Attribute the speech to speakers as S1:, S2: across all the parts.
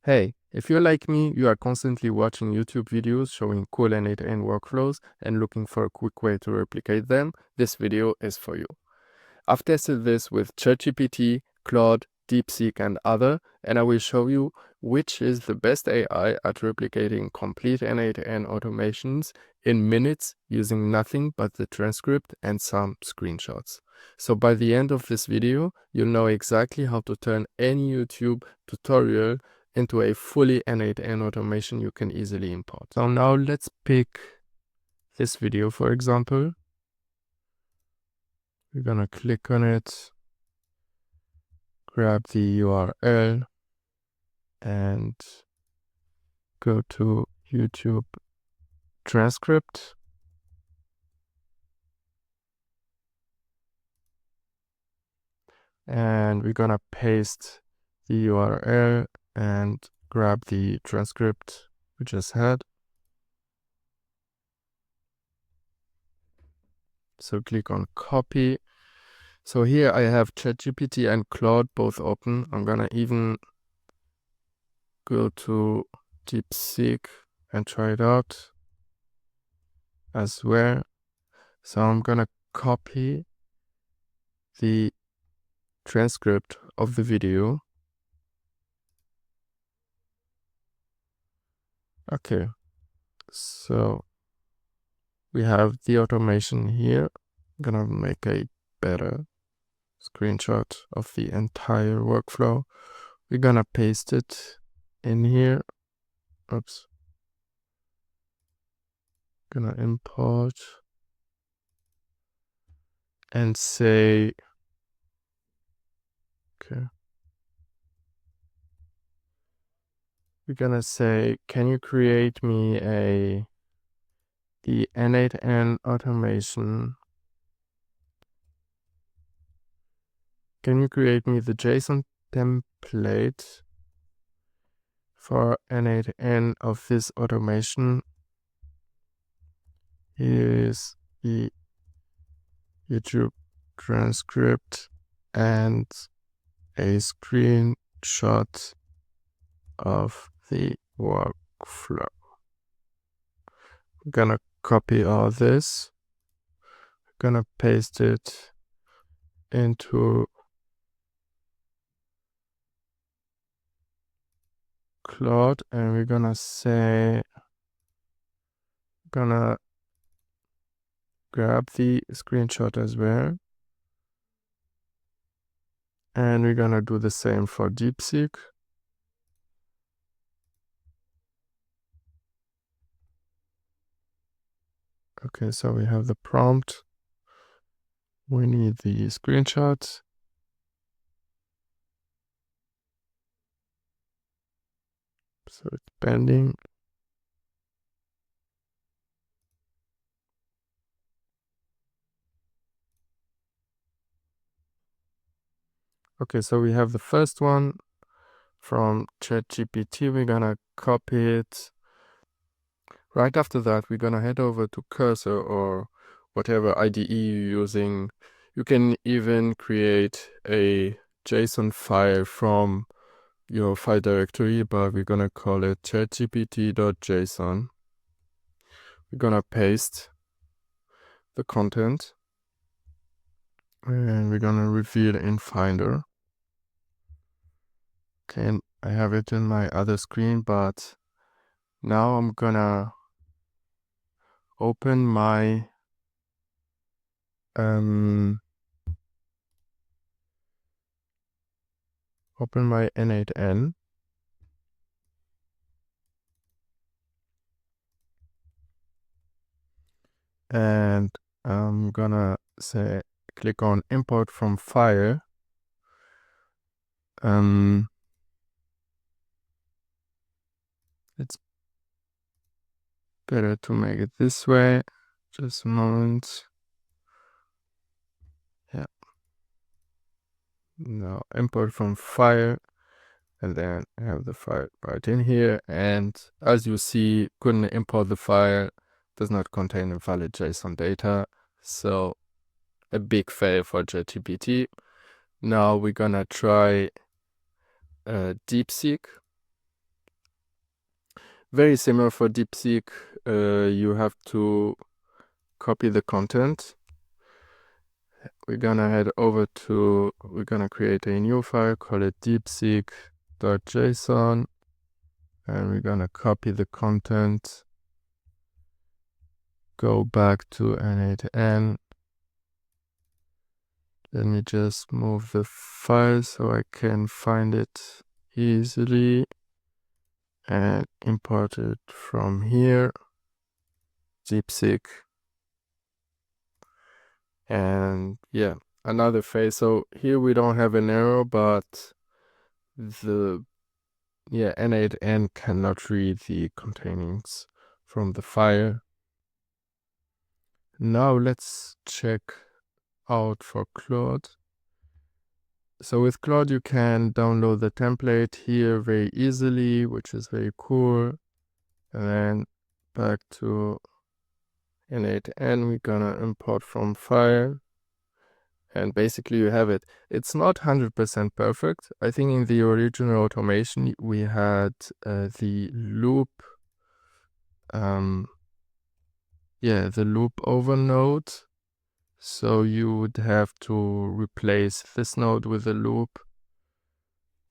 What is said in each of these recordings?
S1: Hey, if you're like me, you are constantly watching YouTube videos showing cool n8n workflows and looking for a quick way to replicate them, this video is for you. I've tested this with ChatGPT, Claude, Deepseek and other, and I will show you which is the best AI at replicating complete n8n automations in minutes using nothing but the transcript and some screenshots. So by the end of this video, you'll know exactly how to turn any YouTube tutorial into a fully n8n automation you can easily import. So now let's pick this video, for example. We're gonna click on it, grab the URL, and go to YouTube Transcript. And we're gonna paste the URL and grab the transcript we just had. So click on copy. So here I have ChatGPT and Claude both open. I'm gonna even go to Deepseek and try it out as well. So I'm gonna copy the transcript of the video. Okay, so we have the automation here. I'm gonna make a better screenshot of the entire workflow. We're gonna paste it in here. Oops. Gonna import and say, okay. We're gonna say, can you create me the n8n automation? Can you create me the JSON template for n8n of this automation? Here is the YouTube transcript and a screenshot of the workflow. We're gonna copy all this. We're gonna paste it into Claude and we're gonna say, gonna grab the screenshot as well. And we're gonna do the same for Deepseek. Okay, so we have the prompt. We need the screenshot. So it's pending. Okay, so we have the first one from ChatGPT. We're gonna copy it. Right after that, we're gonna head over to Cursor or whatever IDE you're using. You can even create a JSON file from your file directory, but we're gonna call it chatgpt.json. We're gonna paste the content and we're gonna reveal in Finder. Okay, I have it in my other screen, but now I'm gonna open my n8n. And I'm gonna say, click on import from file. It's better to make it this way. Just a moment. Yeah. Now import from file, and then I have the file right in here. And as you see, couldn't import the file, does not contain a valid JSON data. So a big fail for ChatGPT. Now we're gonna try Deepseek. Very similar for Deepseek. You have to copy the content. We're gonna head over to, we're gonna create a new file, call it deepseek.json, and we're gonna copy the content, go back to n8n. Let me just move the file so I can find it easily and import it from here, Deepseek. And yeah, another phase. So here we don't have an error, but the n8n cannot read the containings from the file. Now let's check out for Claude. So with Claude you can download the template here very easily, which is very cool. And then back to n8n, we're gonna import from file. And basically you have it. It's not 100% perfect. I think in the original automation we had the loop, the loop over node. So you would have to replace this node with a loop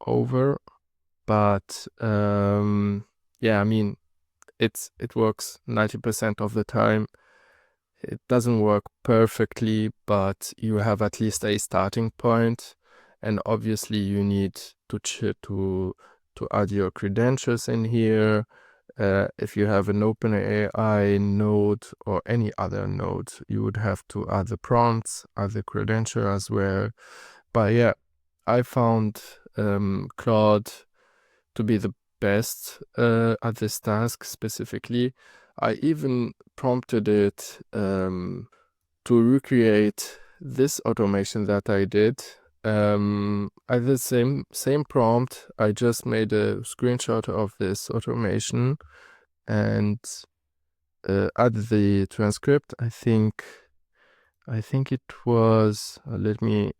S1: over. But yeah, I mean, it works 90% of the time. It doesn't work perfectly, but you have at least a starting point, and obviously you need to add your credentials in here. If you have an OpenAI node or any other node, you would have to add the prompts, add the credential as well. But yeah, I found Claude to be the best at this task specifically. I even prompted it to recreate this automation that I did. At the same prompt, I just made a screenshot of this automation and added the transcript. I think it was. Let me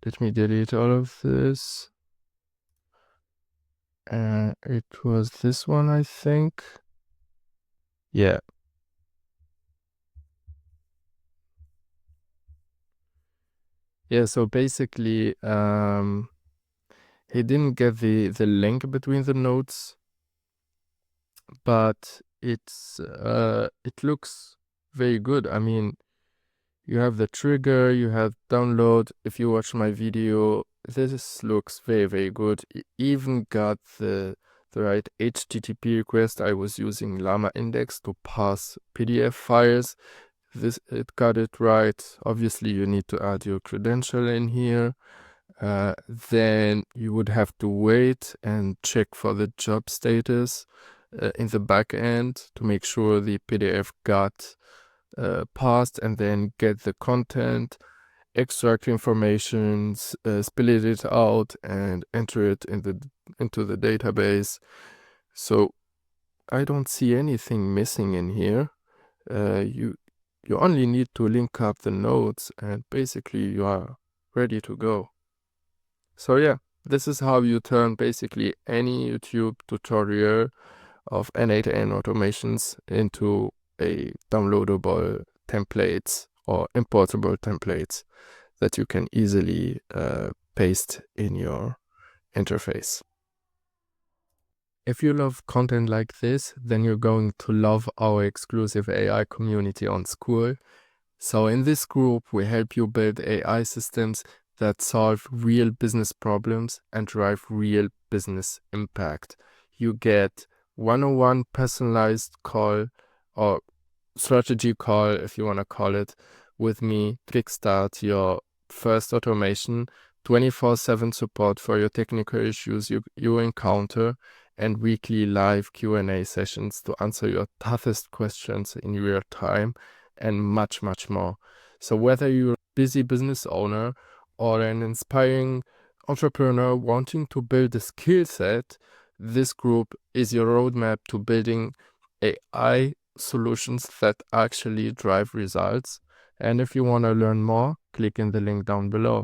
S1: delete all of this. It was this one, I think. Yeah. Yeah, so basically, he didn't get the link between the nodes, but it looks very good. I mean, you have the trigger, you have download. If you watch my video, this looks very, very good. It even got the right HTTP request. I was using Llama Index to pass PDF files. It got it right. Obviously, you need to add your credential in here. Then you would have to wait and check for the job status in the back end to make sure the PDF got passed, and then get the content, extract information, split it out, and enter it into the database. So I don't see anything missing in here. You only need to link up the nodes, and basically you are ready to go. So yeah, this is how you turn basically any YouTube tutorial of n8n automations into a downloadable templates or importable templates that you can easily paste in your interface. If you love content like this, then you're going to love our exclusive AI community on School. So in this group, we help you build AI systems that solve real business problems and drive real business impact. You get one-on-one personalized call or strategy call, if you want to call it, with me to kickstart your first automation, 24/7 support for your technical issues you encounter, and weekly live Q&A sessions to answer your toughest questions in real time, and much, much more. So whether you're a busy business owner or an inspiring entrepreneur wanting to build a skill set, this group is your roadmap to building AI solutions that actually drive results. And if you want to learn more, click in the link down below.